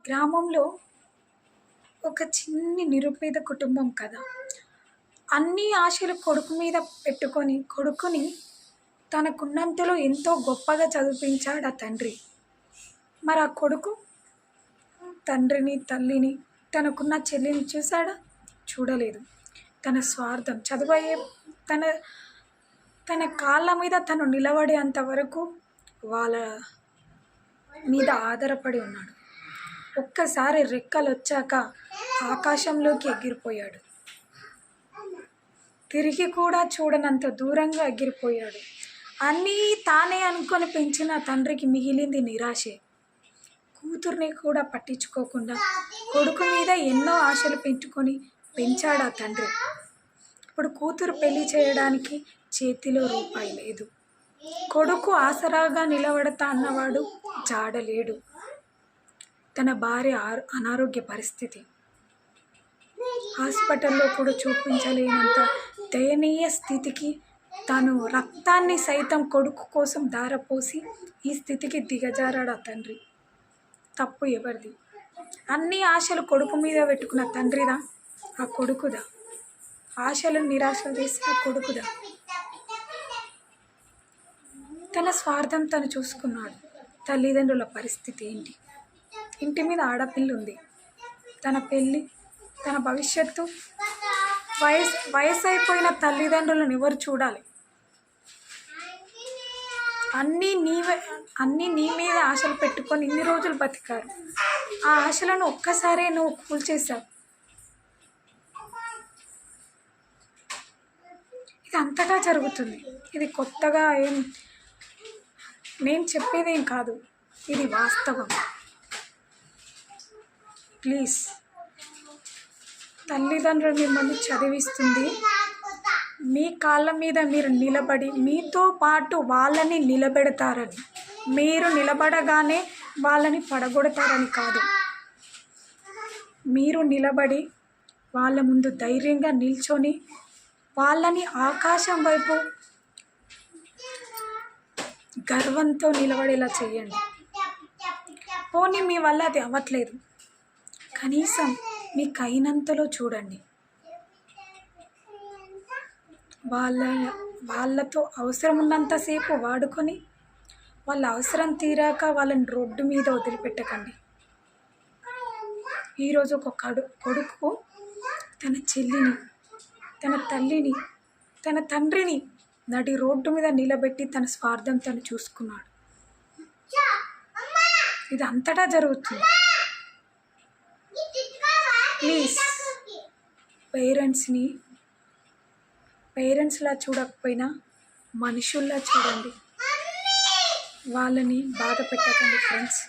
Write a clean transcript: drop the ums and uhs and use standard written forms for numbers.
గ్రామంలో ఒక చిన్ని నిరుపేద కుటుంబం కదా. అన్ని ఆశలు కొడుకు మీద పెట్టుకొని కొడుకుని తనకున్నంతలో ఎంతో గొప్పగా చదివించాడు ఆ తండ్రి. మరి ఆ కొడుకు తండ్రిని, తల్లిని, తనకున్న చెల్లిని చూశాడా? చూడలేదు. తన స్వార్థం చదువయ్యే తన తన కాళ్ళ మీద తను నిలబడేంత వరకు వాళ్ళ మీద ఆధారపడి ఉన్నాడు. ఒక్కసారి రెక్కలు వచ్చాక ఆకాశంలోకి ఎగిరిపోయాడు. తిరిగి కూడా చూడనంత దూరంగా ఎగిరిపోయాడు. అన్నీ తానే అనుకొని పెంచిన తండ్రికి మిగిలింది నిరాశే. కూతుర్ని కూడా పట్టించుకోకుండా కొడుకు మీద ఎన్నో ఆశలు పెంచుకొని పెంచాడు ఆ తండ్రి. ఇప్పుడు కూతురు పెళ్లి చేయడానికి చేతిలో రూపాయి లేదు. కొడుకు ఆసరాగా నిలబడతా అన్నవాడు జాడలేడు. తన భార్య అనారోగ్య పరిస్థితి, హాస్పిటల్లో కూడా చూపించలేనంత దయనీయ స్థితికి తను రక్తాన్ని సైతం కొడుకు కోసం ధారపోసి ఈ స్థితికి దిగజారాడు ఆ తండ్రి. తప్పు ఎవరిది? అన్ని ఆశలు కొడుకు మీద పెట్టుకున్న తండ్రిదా, ఆ కొడుకుదా? ఆశలు నిరాశలు చేసి ఆ కొడుకుదా? తన స్వార్థం తను చూసుకున్నాడు. తల్లిదండ్రుల పరిస్థితి ఏంటి? ఇంటి మీద ఆడపిల్ల ఉంది. తన పెళ్ళి, తన భవిష్యత్తు, వయసు అయిపోయిన తల్లిదండ్రులను ఎవరు చూడాలి? అన్నీ నీ మీద ఆశలు పెట్టుకొని ఇన్ని రోజులు బతికారు. ఆ ఆశలను ఒక్కసారే నువ్వు కూల్చేశావు. ఇది అంతటా జరుగుతుంది. ఇది కొత్తగా నేను చెప్పేదేం కాదు, ఇది వాస్తవం. ప్లీజ్, తల్లిదండ్రులు మిమ్మల్ని చదివిస్తుంది మీ కాళ్ళ మీద మీరు నిలబడి మీతో పాటు వాళ్ళని నిలబెడతారని. మీరు నిలబడగానే వాళ్ళని పడగొడతారని కాదు. మీరు నిలబడి వాళ్ళ ముందు ధైర్యంగా నిల్చొని వాళ్ళని ఆకాశం వైపు గర్వంతో నిలబడేలా చేయండి. పోనీ మీ వల్ల అది అవ్వట్లేదు, కనీసం మీకు అయినంతలో చూడండి. వాళ్ళతో అవసరం ఉన్నంతసేపు వాడుకొని వాళ్ళ అవసరం తీరాక వాళ్ళని రోడ్డు మీద వదిలిపెట్టకండి. ఈరోజు ఒక కొడుకు తన చెల్లిని, తన తల్లిని, తన తండ్రిని నడి రోడ్డు మీద నిలబెట్టి తన స్వార్థం తను చూసుకున్నాడు. ఇది అంతటా జరుగుతుంది. ప్లీజ్, పేరెంట్స్లా చూడకపోయినా మనుషుల్లా చూడండి. వాళ్ళని బాధ పెట్టకండి ఫ్రెండ్స్.